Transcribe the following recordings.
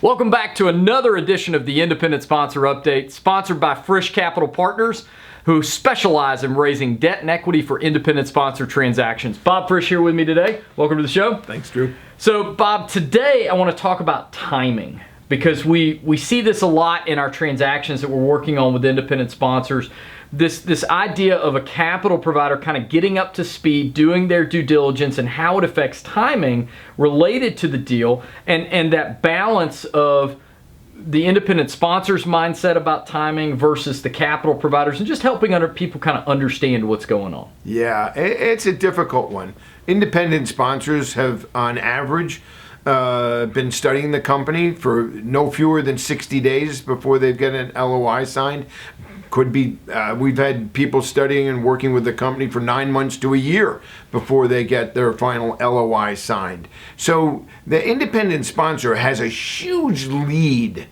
Welcome back to another edition of the Independent Sponsor Update, sponsored by Frisch Capital Partners, who specialize in raising debt and equity for independent sponsor transactions. Bob Frisch here with me today. Welcome to the show. Thanks, Drew. So, Bob, today I want to talk about timing, because we see this a lot in our transactions that we're working on with independent sponsors. This idea of a capital provider kind of getting up to speed, doing their due diligence, and how it affects timing related to the deal, and that balance of the independent sponsor's mindset about timing versus the capital providers, and just helping other people kind of understand what's going on. Yeah, it's a difficult one. Independent sponsors have, on average, been studying the company for no fewer than 60 days before they get an LOI signed. Could be, we've had people studying and working with the company for 9 months to a year before they get their final LOI signed. So the independent sponsor has a huge lead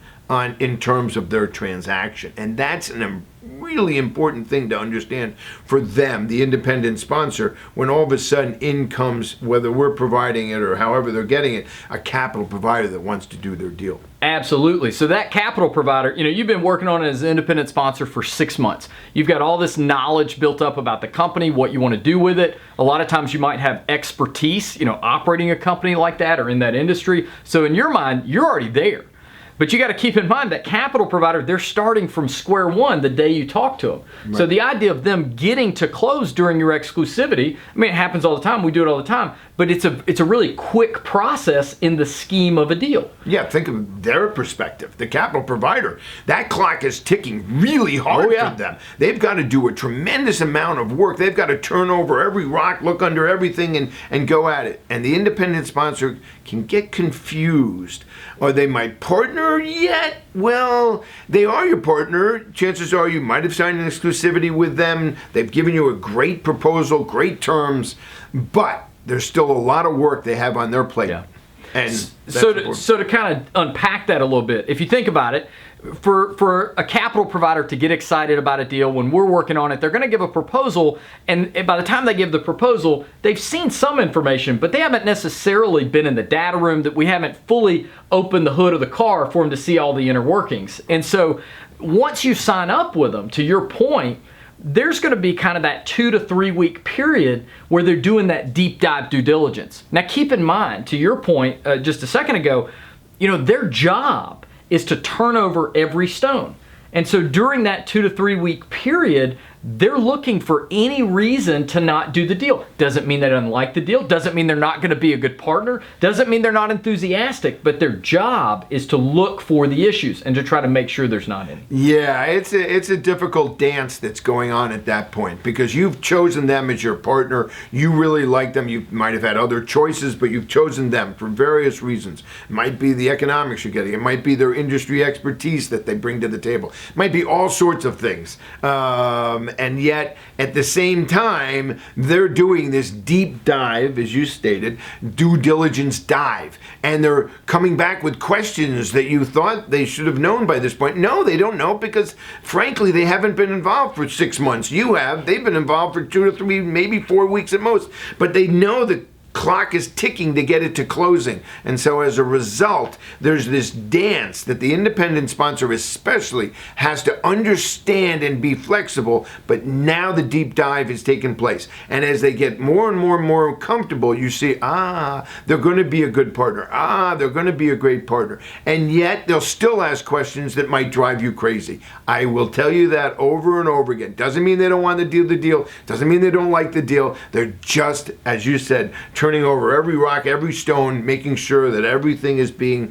in terms of their transaction, and that's a really important thing to understand for them, the independent sponsor, when all of a sudden in comes, whether we're providing it or however they're getting it, a capital provider that wants to do their deal. Absolutely. So that capital provider, you've been working on it as an independent sponsor for 6 months. You've got all this knowledge built up about the company, what you want to do with it. A lot of times you might have expertise, operating a company like that or in that industry. So in your mind, you're already there. But you got to keep in mind that capital provider, they're starting from square one the day you talk to them. Right. So the idea of them getting to close during your exclusivity, it happens all the time. We do it all the time. But it's a really quick process in the scheme of a deal. Yeah, think of their perspective. The capital provider, that clock is ticking really hard for them. They've got to do a tremendous amount of work. They've got to turn over every rock, look under everything, and go at it. And the independent sponsor can get confused. Are they my partner yet? Well, they are your partner. Chances are you might have signed an exclusivity with them. They've given you a great proposal, great terms, but there's still a lot of work they have on their plate. Yeah. And so to kind of unpack that a little bit, if you think about it, for a capital provider to get excited about a deal, when we're working on it, they're going to give a proposal, and by the time they give the proposal, they've seen some information, but they haven't necessarily been in the data room, that we haven't fully opened the hood of the car for them to see all the inner workings. And so once you sign up with them, to your point, there's going to be kind of that 2 to 3 week period where they're doing that deep dive due diligence. Now keep in mind, to your point just a second ago, their job is to turn over every stone. And so during that 2 to 3 week period, they're looking for any reason to not do the deal. Doesn't mean they don't like the deal. Doesn't mean they're not going to be a good partner. Doesn't mean they're not enthusiastic. But their job is to look for the issues and to try to make sure there's not any. Yeah, it's a difficult dance that's going on at that point, because you've chosen them as your partner. You really like them. You might have had other choices, but you've chosen them for various reasons. It might be the economics you're getting. It might be their industry expertise that they bring to the table. It might be all sorts of things. And yet, at the same time, they're doing this deep dive, as you stated, due diligence dive. And they're coming back with questions that you thought they should have known by this point. No, they don't know, because, frankly, they haven't been involved for 6 months. You have. They've been involved for 2 to 3, maybe 4 weeks at most. But they know the clock is ticking to get it to closing. And so as a result, there's this dance that the independent sponsor especially has to understand and be flexible, but now the deep dive is taking place. And as they get more and more and more comfortable, you see, they're going to be a good partner. They're going to be a great partner. And yet they'll still ask questions that might drive you crazy. I will tell you that over and over again. Doesn't mean they don't want to do the deal. Doesn't mean they don't like the deal. They're just, as you said, turning over every rock, every stone, making sure that everything is being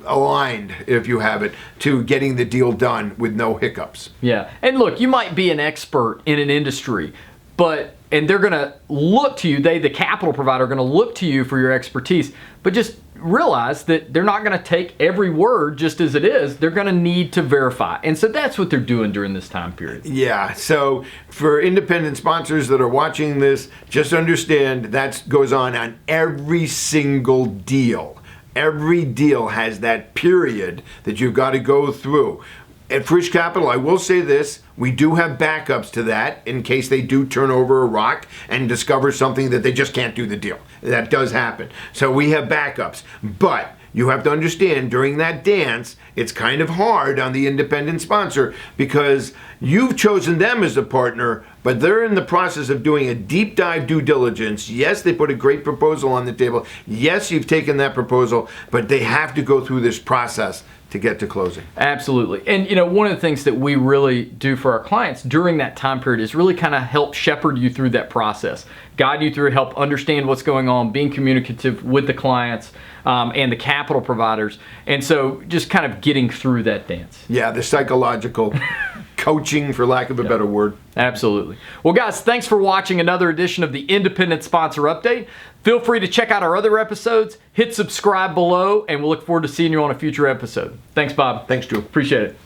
aligned, if you have it, to getting the deal done with no hiccups. Yeah, and look, you might be an expert in an industry, and they're going to look to you, the capital provider, are going to look to you for your expertise, but just realize that they're not going to take every word just as it is. They're going to need to verify. And so that's what they're doing during this time period. Yeah, so for independent sponsors that are watching this, just understand that goes on every single deal. Every deal has that period that you've got to go through. At Frisch Capital, I will say this, we do have backups to that in case they do turn over a rock and discover something that they just can't do the deal. That does happen. So we have backups. But you have to understand during that dance, it's kind of hard on the independent sponsor because you've chosen them as a partner, but they're in the process of doing a deep dive due diligence. Yes, they put a great proposal on the table. Yes, you've taken that proposal, but they have to go through this process to get to closing. Absolutely. And one of the things that we really do for our clients during that time period is really kind of help shepherd you through that process, guide you through, help understand what's going on, being communicative with the clients and the capital providers. And so just kind of getting through that dance. Yeah, the psychological coaching, for lack of a better word. Absolutely. Well, guys, thanks for watching another edition of the Independent Sponsor Update. Feel free to check out our other episodes, hit subscribe below, and we'll look forward to seeing you on a future episode. Thanks, Bob. Thanks, Drew. Appreciate it.